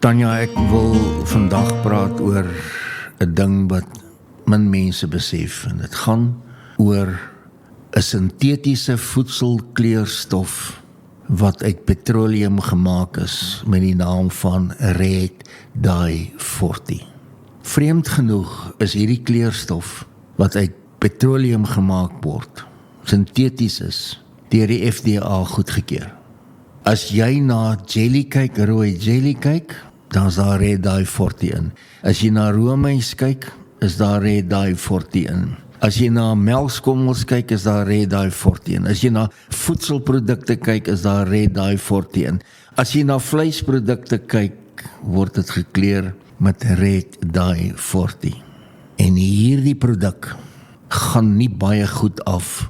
Tanya, ek wil vandag praat oor 'n ding wat min mense besef, en dit gaan oor 'n sintetiese voedselkleurstof wat uit petroleum gemaak is met die naam van Red Dye 40. Vreemd genoeg is hierdie kleurstof wat uit petroleum gemaak word, sinteties is, deur die FDA goedgekeur. As jy na jelly kyk, rooi jelly kyk, dan is daar Red Dye 40 in. As jy na roomys kyk, is daar Red Dye 40 in. As jy na melkskommels kyk, is daar Red Dye 40 in. As jy na voedselprodukte kyk, is daar Red Dye 40 in. As jy na vleisprodukte kyk, word dit gekleur met Red Dye 40. En hierdie produk gaan nie baie goed af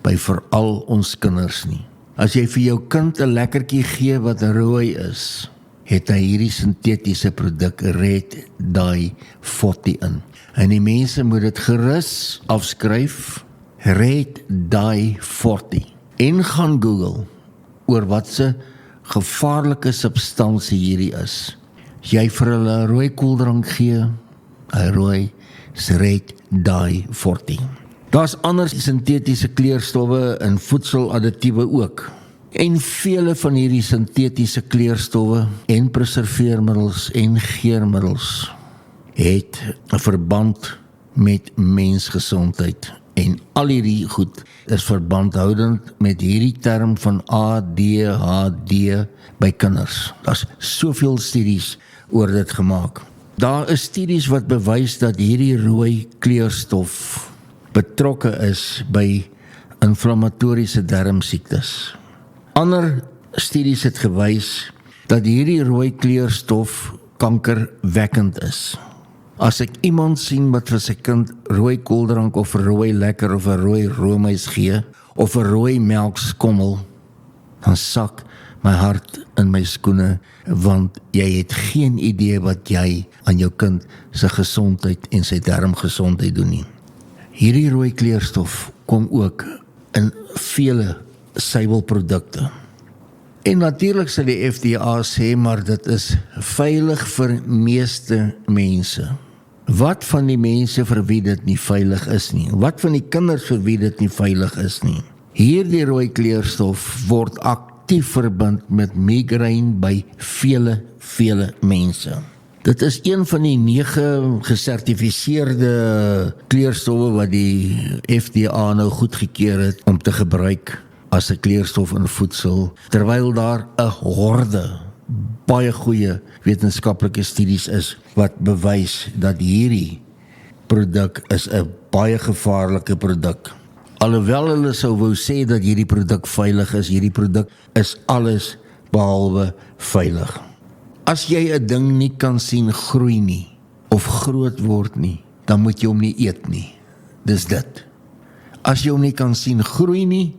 by veral ons kinders nie. As jy vir jou kind 'n lekkertjie gee wat rooi is, het hy hierdie sintetiese produk Red Dye 40 in. En die mense moet dit gerus afskryf, Red Dye 40. En gaan Google oor wat se gevaarlike substansie hierdie is. As jy vir hulle 'n rooi koeldrank gee, 'n rooi is Red Dye 40. Daar's ander sintetiese kleurstowwe en voedseladditiewe ook. En vele van hierdie sintetiese kleurstowwe en preserveermiddels en geurmiddels het 'n verband met mensgesondheid. En al hierdie goed is verbandhoudend met hierdie term van ADHD by kinders. Daar's soveel studies oor dit gemaak. Daar is studies wat bewys dat hierdie rooi kleurstof betrokke is by inflammatoriese darmsiektes. Ander studies het gewys dat hierdie rooi kleurstof kankerwekkend is. As ek iemand sien wat vir sy kind rooi koeldrank of 'n rooi lekker of 'n rooi roomys gee of 'n rooi melkskommel, dan sak my hart in my skoene, want jy het geen idee wat jy aan jou kind se gesondheid en sy darmgesondheid doen nie. Hierdie rooi kleurstof kom ook in vele suiwelprodukte. En natuurlik sal die FDA sê, maar dit is veilig vir meeste mense. Wat van die mense vir wie dit nie veilig is nie? Wat van die kinders vir wie dit nie veilig is nie? Hierdie rooi kleurstof word aktief verbind met migraine by vele mense. Dit is een van die 9 gesertifiseerde kleurstowwe wat die FDA nou goedgekeur het om te gebruik as 'n kleurstof in voedsel, terwyl daar 'n horde baie goeie wetenskaplike studies is wat bewys dat hierdie produk is 'n baie gevaarlike produk. Alhoewel hulle sou wou sê dat hierdie produk veilig is, hierdie produk is alles behalwe veilig. As jy 'n ding nie kan sien groei nie, of groot word nie, dan moet jy hom nie eet nie. Dis dit. As jy hom nie kan sien groei nie,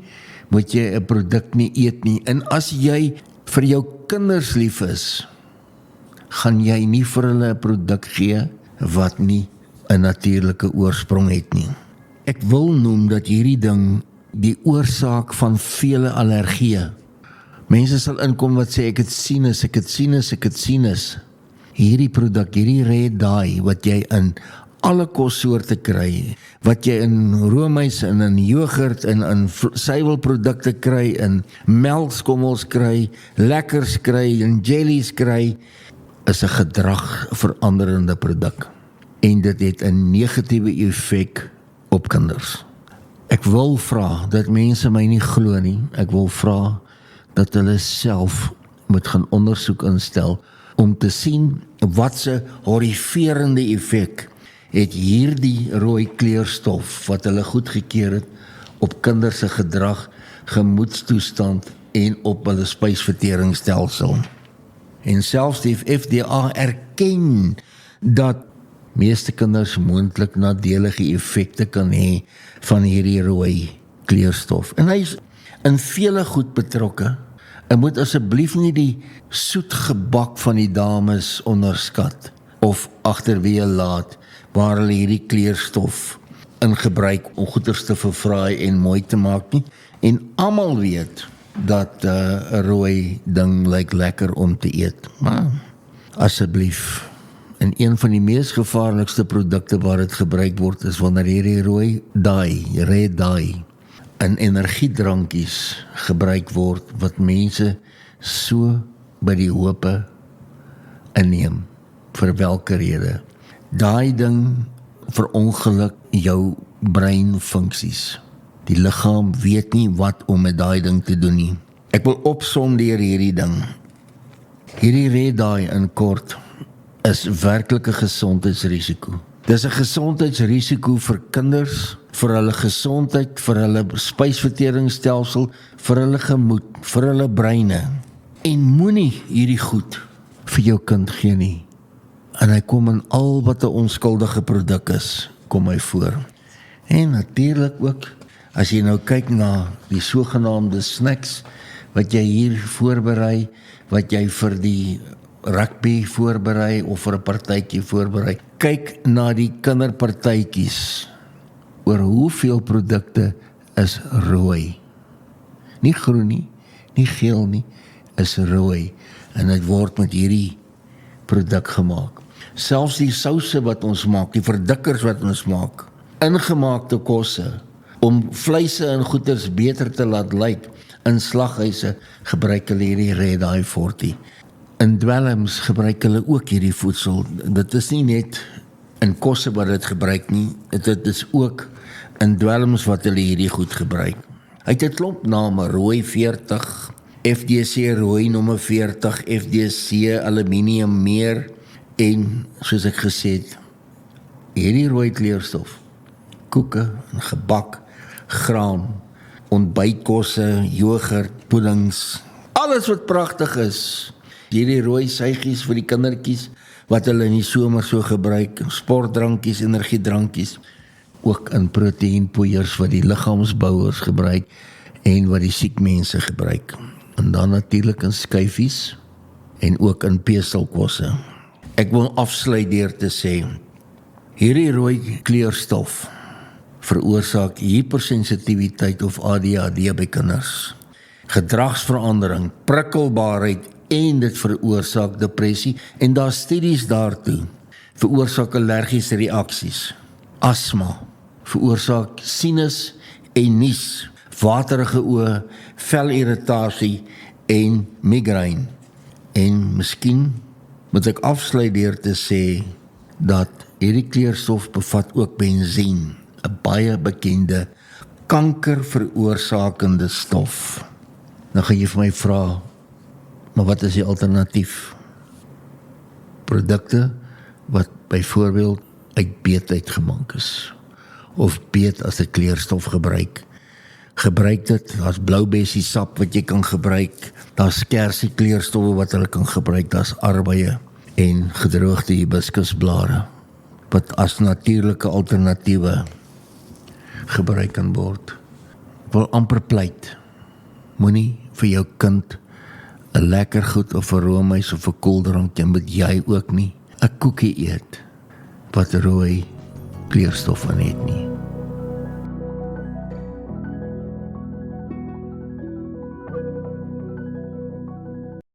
moet jy 'n produk nie eet nie. En as jy vir jou kinders lief is, gaan jy nie vir hulle 'n produk gee wat nie 'n natuurlike oorsprong het nie. Ek wil noem dat hierdie ding die oorsaak van vele allergieë. Mense sal inkom wat sê ek het sinus. Hierdie produk, hierdie Red Dye wat jy in alle kossoorte kry, wat jy in roomys en in yoghurt en in suiwelprodukte kry, in melkskommels kry, lekkers kry, en jellies kry, is 'n gedragveranderende produk. En dit het 'n negatiewe effek op kinders. Ek wil vra dat mense my nie glo nie. Ek wil vra dat hulle self moet gaan ondersoek instel om te sien wat se horrifiserende effek het hierdie rooi kleurstof wat hulle goedgekeur het op kinders se gedrag, gemoedstoestand en op hulle spysverteringsstelsel. En selfs die FDA erken dat meeste kinders moontlik nadelige effekte kan hê van hierdie rooi kleurstof. En hy is in vele goed betrokke. En moet asseblief nie die soet gebak van die dames onderskat of agterweë laat waar hulle hierdie kleurstof in gebruik om goeders te verfraai en mooi te maak nie. En almal weet dat 'n rooi ding lyk lekker om te eet. Maar asseblief. En een van die mees gevaarlikste produkte waar dit gebruik word, is wanneer hierdie red dye, in energiedrankies gebruik word, wat mense so by die hope inneem, vir welke rede. Daai ding verongeluk jou breinfunksies. Die liggaam weet nie wat om met daai ding te doen nie. Ek wil opsom deur hierdie ding. Hierdie red dye in kort is werklike gesondheidsrisiko. Dis 'n gesondheidsrisiko vir kinders, vir hulle gesondheid, vir hulle spysverteringsstelsel, vir hulle gemoed, vir hulle breine. En moenie hierdie goed vir jou kind gee nie. En hy kom in al wat 'n onskuldige produk is, kom hy voor. En natuurlik ook, as jy nou kyk na die sogenaamde snacks, wat jy hier voorberei, wat jy vir die rugby voorberei, of vir 'n partytjie voorberei, kyk na die kinderpartytjies, oor hoeveel produkte is rooi. Nie groen nie, nie geel nie, is rooi. En dit word met hierdie produk gemaak. Selfs die souse wat ons maak, die verdikkers wat ons maak, ingemaakte kosse, om vleise en goeders beter te laat lyk, in slaghuise gebruik hulle hierdie red dye 40. In dwelms gebruik hulle ook hierdie voedsel. Dit is nie net in kosse wat dit gebruik nie, dit is ook in dwelms wat hulle hierdie goed gebruik. Hy het 'n klomp name, rooi 40, FDC rooi nommer 40, FDC aluminium meer, en soos ek gesê het, hierdie rooi kleurstof, koeke en gebak, graan, ontbytkosse, yoghurt, puddings, alles wat pragtig is. Hierdie rooi suigies vir die kindertjies, wat hulle in die somer so gebruik, sportdrankies, energiedrankies, ook in proteïenpoeiers wat die liggaamsbouers gebruik, en wat die siek mense gebruik. En dan natuurlik in skyfies, en ook in peselkosse. Ek wil afsluit deur te sê, hierdie rooi kleurstof veroorsaak hypersensitiwiteit of ADHD by kinders, gedragsverandering, prikkelbaarheid, en dit veroorsaak depressie, en daar studies daartoe, veroorsaak allergiese reaksies, asma, veroorsaak sinus en nies, waterige oë, velirritasie en migraine. En miskien moet ek afsluit deur te sê dat hierdie kleurstof bevat ook benzien, 'n baie bekende kankerveroorsakende stof. Nou gaan jy vir my vra, maar wat is die alternatief? Produkte wat byvoorbeeld uit beet uitgemaak is, of beet as 'n kleurstof gebruik. Gebruik dit, daar's bloubessie sap wat jy kan gebruik, daar's kersie kleurstowwe wat hulle kan gebruik, daar's arbeie en gedroogde hibiscusblare, wat as natuurlike alternatiewe gebruik kan word. Ek wil amper pleit, moenie vir jou kind 'n lekker goed of 'n roomys of 'n koeldrank, en moet jy ook nie 'n koekie eet wat rooi kleurstof aan het nie.